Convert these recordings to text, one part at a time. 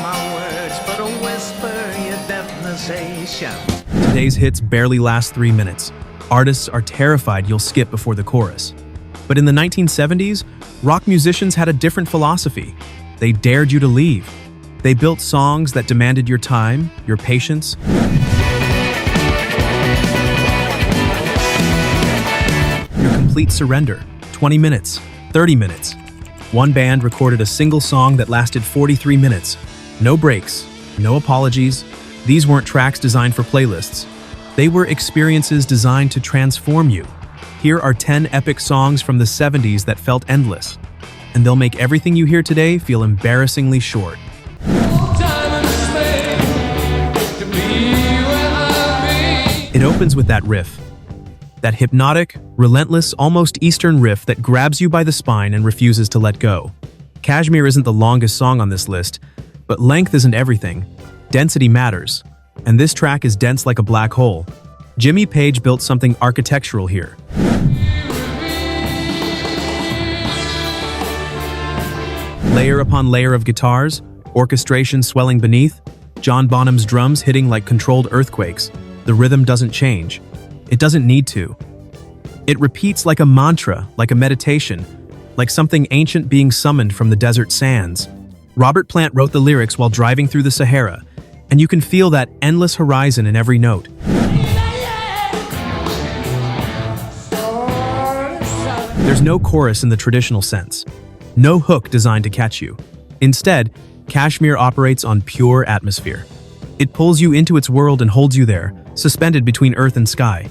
my words, but a whisper your definition. Today's hits barely last 3 minutes. Artists are terrified you'll skip before the chorus. But in the 1970s, rock musicians had a different philosophy. They dared you to leave. They built songs that demanded your time, your patience. Your complete surrender. 20 minutes, 30 minutes. One band recorded a single song that lasted 43 minutes. No breaks, no apologies. These weren't tracks designed for playlists. They were experiences designed to transform you. Here are 10 epic songs from the 70s that felt endless. And they'll make everything you hear today feel embarrassingly short. It opens with that riff. That hypnotic, relentless, almost Eastern riff that grabs you by the spine and refuses to let go. Kashmir isn't the longest song on this list, but length isn't everything. Density matters. And this track is dense like a black hole. Jimmy Page built something architectural here. Layer upon layer of guitars, orchestration swelling beneath, John Bonham's drums hitting like controlled earthquakes. The rhythm doesn't change. It doesn't need to. It repeats like a mantra, like a meditation, like something ancient being summoned from the desert sands. Robert Plant wrote the lyrics while driving through the Sahara, and you can feel that endless horizon in every note. There's no chorus in the traditional sense. No hook designed to catch you. Instead, Kashmir operates on pure atmosphere. It pulls you into its world and holds you there, suspended between earth and sky.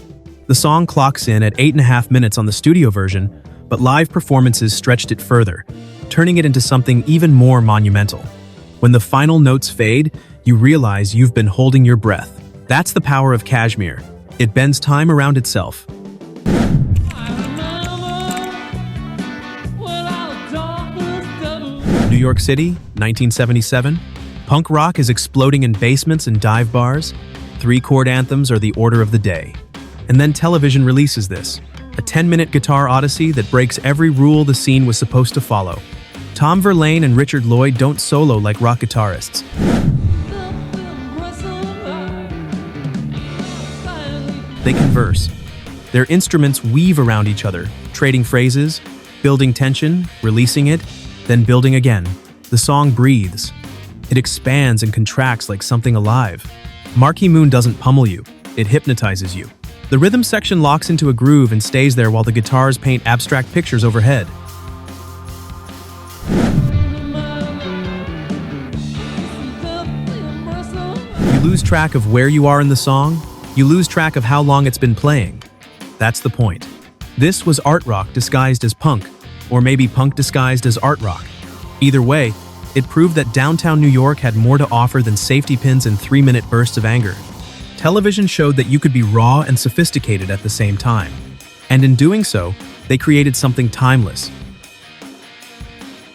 The song clocks in at 8.5 minutes on the studio version, but live performances stretched it further, turning it into something even more monumental. When the final notes fade, you realize you've been holding your breath. That's the power of Kashmir. It bends time around itself. New York City, 1977. Punk rock is exploding in basements and dive bars. 3-chord anthems are the order of the day. And then television releases this, a 10-minute guitar odyssey that breaks every rule the scene was supposed to follow. Tom Verlaine and Richard Lloyd don't solo like rock guitarists. They converse. Their instruments weave around each other, trading phrases, building tension, releasing it, then building again. The song breathes. It expands and contracts like something alive. Marquee Moon doesn't pummel you, it hypnotizes you. The rhythm section locks into a groove and stays there while the guitars paint abstract pictures overhead. You lose track of where you are in the song, you lose track of how long it's been playing. That's the point. This was art rock disguised as punk, or maybe punk disguised as art rock. Either way, it proved that downtown New York had more to offer than safety pins and 3-minute bursts of anger. Television showed that you could be raw and sophisticated at the same time. And in doing so, they created something timeless.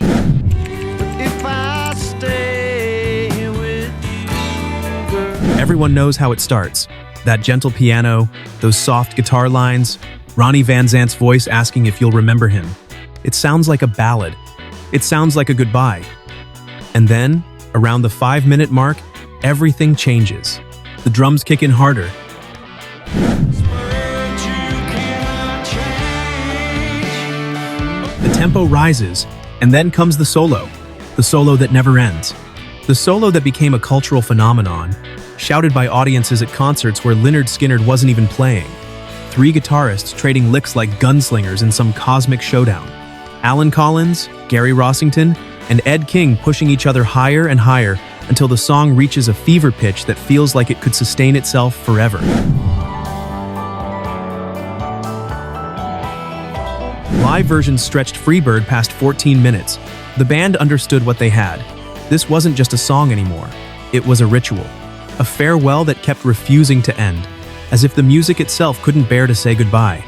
If I stay with you, Everyone knows how it starts. That gentle piano, those soft guitar lines, Ronnie Van Zant's voice asking if you'll remember him. It sounds like a ballad. It sounds like a goodbye. And then, around the 5-minute mark, everything changes. The drums kick in harder. The tempo rises, and then comes the solo that never ends. The solo that became a cultural phenomenon, shouted by audiences at concerts where Lynyrd Skynyrd wasn't even playing. 3 guitarists trading licks like gunslingers in some cosmic showdown. Alan Collins, Gary Rossington, and Ed King pushing each other higher and higher until the song reaches a fever pitch that feels like it could sustain itself forever. Live versions stretched Freebird past 14 minutes. The band understood what they had. This wasn't just a song anymore. It was a ritual. A farewell that kept refusing to end, as if the music itself couldn't bear to say goodbye.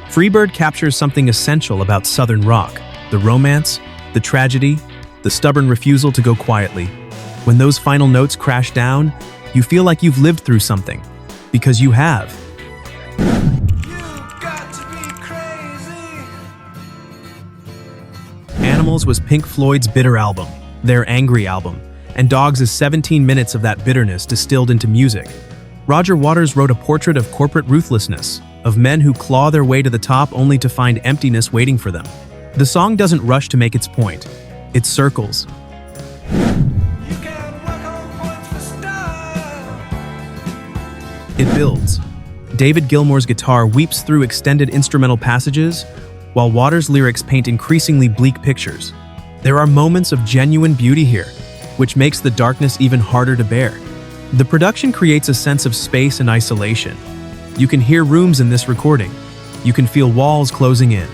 Freebird captures something essential about Southern rock: the romance, the tragedy, the stubborn refusal to go quietly. When those final notes crash down, you feel like you've lived through something. Because you have. Animals was Pink Floyd's bitter album, their angry album. and Dogs is 17 minutes of that bitterness distilled into music. Roger Waters wrote a portrait of corporate ruthlessness, of men who claw their way to the top only to find emptiness waiting for them. The song doesn't rush to make its point. It circles. It builds. David Gilmour's guitar weeps through extended instrumental passages, while Waters' lyrics paint increasingly bleak pictures. There are moments of genuine beauty here, which makes the darkness even harder to bear. The production creates a sense of space and isolation. You can hear rooms in this recording. You can feel walls closing in.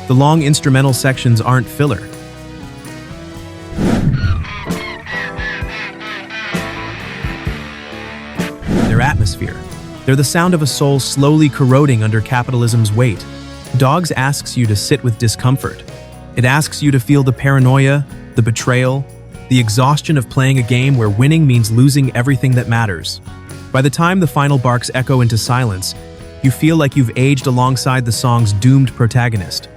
The long instrumental sections aren't filler. They're atmosphere. They're the sound of a soul slowly corroding under capitalism's weight. Dogs asks you to sit with discomfort. It asks you to feel the paranoia, the betrayal, the exhaustion of playing a game where winning means losing everything that matters. By the time the final barks echo into silence, you feel like you've aged alongside the song's doomed protagonist.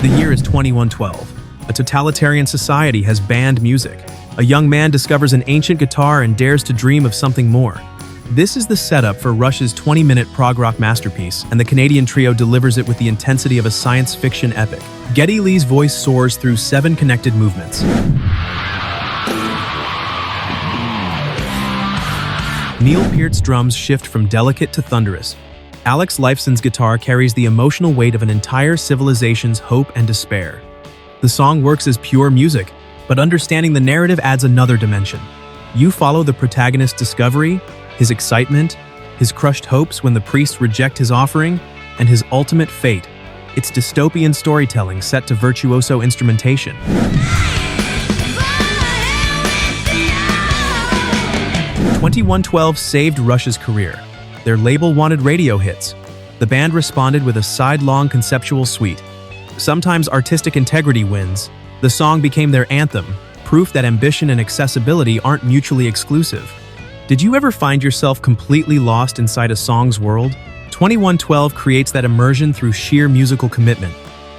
The year is 2112. A totalitarian society has banned music. A young man discovers an ancient guitar and dares to dream of something more. This is the setup for Rush's 20-minute prog rock masterpiece, and the Canadian trio delivers it with the intensity of a science fiction epic. Geddy Lee's voice soars through 7 connected movements. Neil Peart's drums shift from delicate to thunderous. Alex Lifeson's guitar carries the emotional weight of an entire civilization's hope and despair. The song works as pure music, but understanding the narrative adds another dimension. You follow the protagonist's discovery, his excitement, his crushed hopes when the priests reject his offering, and his ultimate fate. It's dystopian storytelling set to virtuoso instrumentation. "2112 saved Rush's career. Their label wanted radio hits. The band responded with a side-long conceptual suite. Sometimes artistic integrity wins. The song became their anthem, proof that ambition and accessibility aren't mutually exclusive. Did you ever find yourself completely lost inside a song's world? 2112 creates that immersion through sheer musical commitment.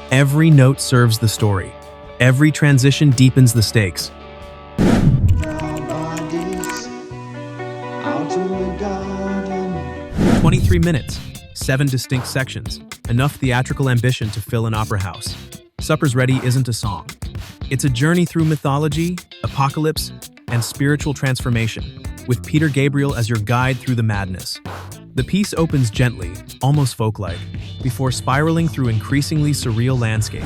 Every note serves the story. Every transition deepens the stakes. 23 minutes, 7 distinct sections, enough theatrical ambition to fill an opera house. Supper's Ready isn't a song. It's a journey through mythology, apocalypse, and spiritual transformation, with Peter Gabriel as your guide through the madness. The piece opens gently, almost folk-like, before spiraling through increasingly surreal landscapes.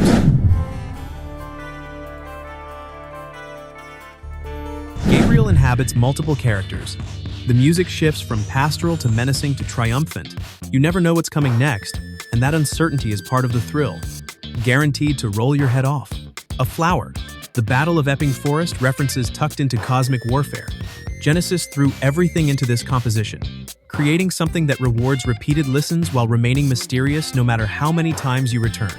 Gabriel inhabits multiple characters. The music shifts from pastoral to menacing to triumphant. You never know what's coming next, and that uncertainty is part of the thrill, guaranteed to roll your head off. A Flower. The Battle of Epping Forest references tucked into cosmic warfare. Genesis threw everything into this composition, creating something that rewards repeated listens while remaining mysterious no matter how many times you return.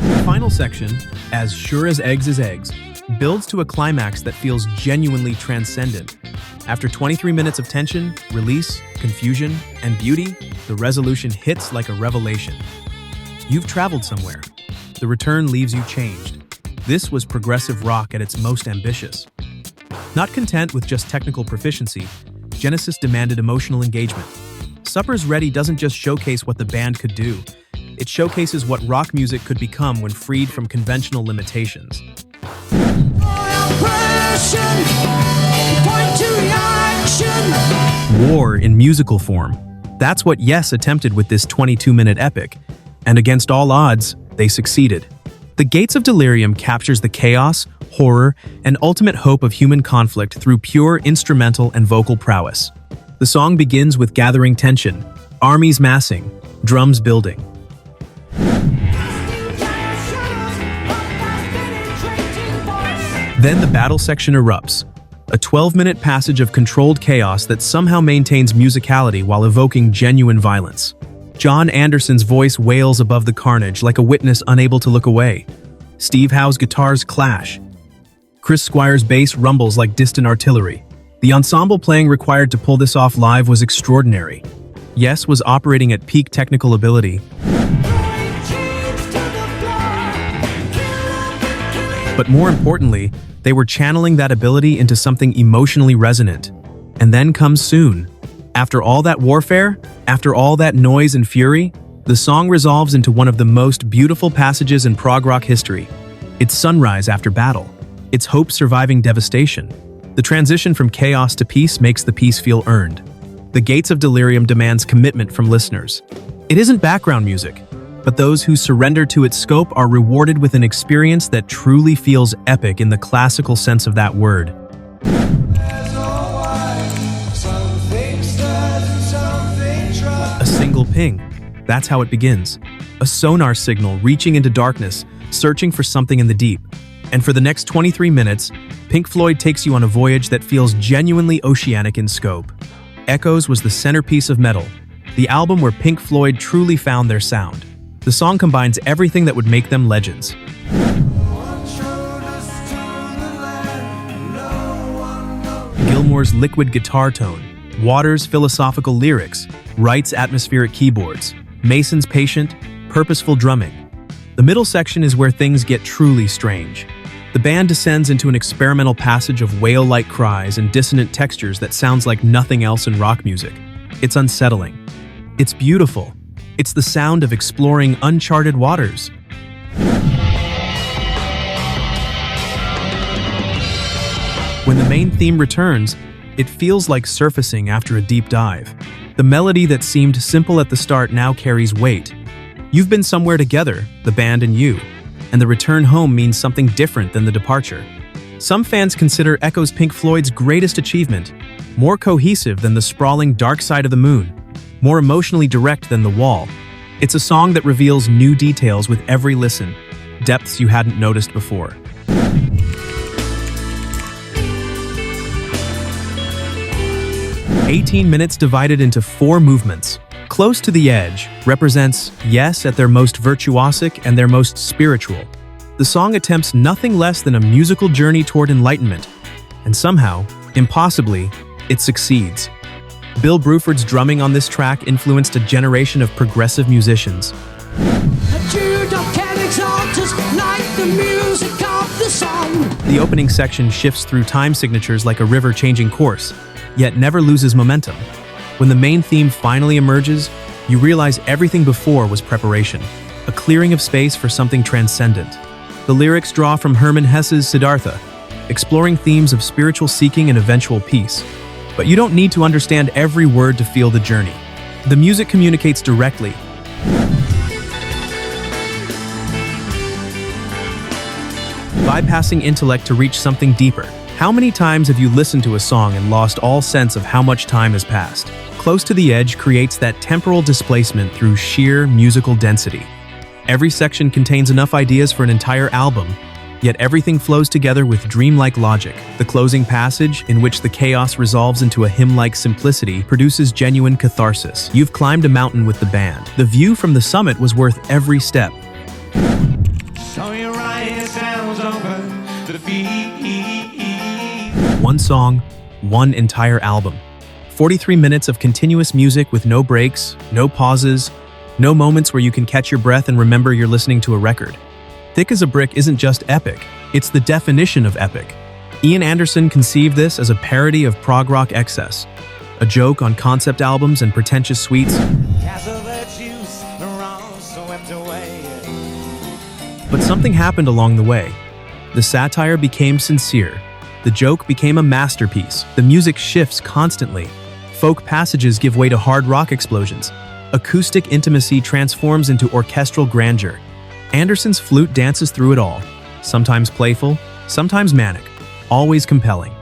The final section, As Sure as Eggs is Eggs, builds to a climax that feels genuinely transcendent. After 23 minutes of tension, release, confusion, and beauty, the resolution hits like a revelation. You've traveled somewhere. The return leaves you changed. This was progressive rock at its most ambitious. Not content with just technical proficiency, Genesis demanded emotional engagement. Supper's Ready doesn't just showcase what the band could do, it showcases what rock music could become when freed from conventional limitations. War in musical form. That's what Yes attempted with this 22-minute epic, and against all odds, they succeeded. The Gates of Delirium captures the chaos, horror, and ultimate hope of human conflict through pure instrumental and vocal prowess. The song begins with gathering tension, armies massing, drums building. Then the battle section erupts, a 12-minute passage of controlled chaos that somehow maintains musicality while evoking genuine violence. John Anderson's voice wails above the carnage like a witness unable to look away. Steve Howe's guitars clash. Chris Squire's bass rumbles like distant artillery. The ensemble playing required to pull this off live was extraordinary. Yes was operating at peak technical ability, but more importantly, they were channeling that ability into something emotionally resonant. And then comes Soon. After all that warfare, after all that noise and fury, the song resolves into one of the most beautiful passages in prog rock history. It's sunrise after battle. It's hope surviving devastation. The transition from chaos to peace makes the peace feel earned. The Gates of Delirium demands commitment from listeners. It isn't background music, but those who surrender to its scope are rewarded with an experience that truly feels epic in the classical sense of that word. A single ping. That's how it begins. A sonar signal reaching into darkness, searching for something in the deep. And for the next 23 minutes, Pink Floyd takes you on a voyage that feels genuinely oceanic in scope. Echoes was the centerpiece of Metal, the album where Pink Floyd truly found their sound. The song combines everything that would make them legends. Gilmour's liquid guitar tone, Waters' philosophical lyrics, Wright's atmospheric keyboards, Mason's patient, purposeful drumming. The middle section is where things get truly strange. The band descends into an experimental passage of whale-like cries and dissonant textures that sounds like nothing else in rock music. It's unsettling. It's beautiful. It's the sound of exploring uncharted waters. When the main theme returns, it feels like surfacing after a deep dive. The melody that seemed simple at the start now carries weight. You've been somewhere together, the band and you, and the return home means something different than the departure. Some fans consider Echoes Pink Floyd's greatest achievement, more cohesive than the sprawling Dark Side of the Moon, more emotionally direct than The Wall. It's a song that reveals new details with every listen, depths you hadn't noticed before. "18 minutes divided into 4 movements. Close to the Edge represents Yes at their most virtuosic and their most spiritual. The song attempts nothing less than a musical journey toward enlightenment, and somehow, impossibly, it succeeds. Bill Bruford's drumming on this track influenced a generation of progressive musicians. The opening section shifts through time signatures like a river changing course, yet never loses momentum. When the main theme finally emerges, you realize everything before was preparation, a clearing of space for something transcendent. The lyrics draw from Hermann Hesse's Siddhartha, exploring themes of spiritual seeking and eventual peace. But you don't need to understand every word to feel the journey. The music communicates directly. Bypassing intellect to reach something deeper. How many times have you listened to a song and lost all sense of how much time has passed? Close to the Edge creates that temporal displacement through sheer musical density. Every section contains enough ideas for an entire album, yet everything flows together with dreamlike logic. The closing passage, in which the chaos resolves into a hymn-like simplicity, produces genuine catharsis. You've climbed a mountain with the band. The view from the summit was worth every step. So you write yourselves over the feet. One song, one entire album. 43 minutes of continuous music with no breaks, no pauses, no moments where you can catch your breath and remember you're listening to a record. Thick as a Brick isn't just epic, it's the definition of epic. Ian Anderson conceived this as a parody of prog rock excess, a joke on concept albums and pretentious suites. But something happened along the way. The satire became sincere. The joke became a masterpiece. The music shifts constantly. Folk passages give way to hard rock explosions. Acoustic intimacy transforms into orchestral grandeur. Anderson's flute dances through it all, sometimes playful, sometimes manic, always compelling.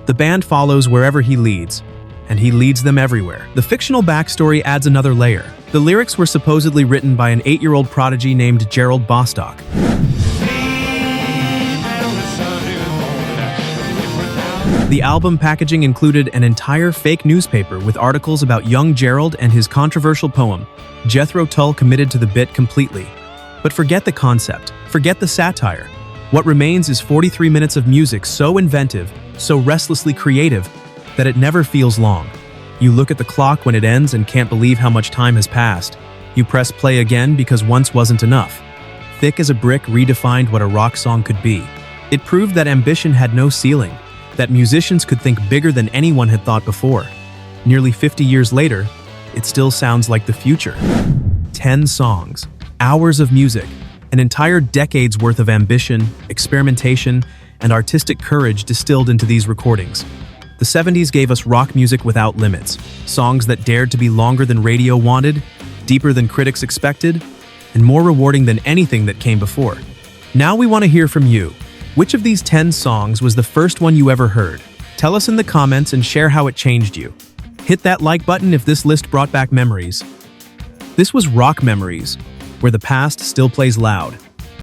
The band follows wherever he leads, and he leads them everywhere. The fictional backstory adds another layer. The lyrics were supposedly written by an 8-year-old prodigy named Gerald Bostock. The album packaging included an entire fake newspaper with articles about young Gerald and his controversial poem. Jethro Tull committed to the bit completely. But forget the concept, forget the satire. What remains is 43 minutes of music so inventive, so restlessly creative, that it never feels long. You look at the clock when it ends and can't believe how much time has passed. You press play again because once wasn't enough. Thick as a Brick redefined what a rock song could be. It proved that ambition had no ceiling, that musicians could think bigger than anyone had thought before. Nearly 50 years later, it still sounds like the future. 10 songs, hours of music, an entire decade's worth of ambition, experimentation, and artistic courage distilled into these recordings. The 70s gave us rock music without limits, songs that dared to be longer than radio wanted, deeper than critics expected, and more rewarding than anything that came before. Now we want to hear from you. Which of these 10 songs was the first one you ever heard? Tell us in the comments and share how it changed you. Hit that like button if this list brought back memories. This was Rock Memories, where the past still plays loud.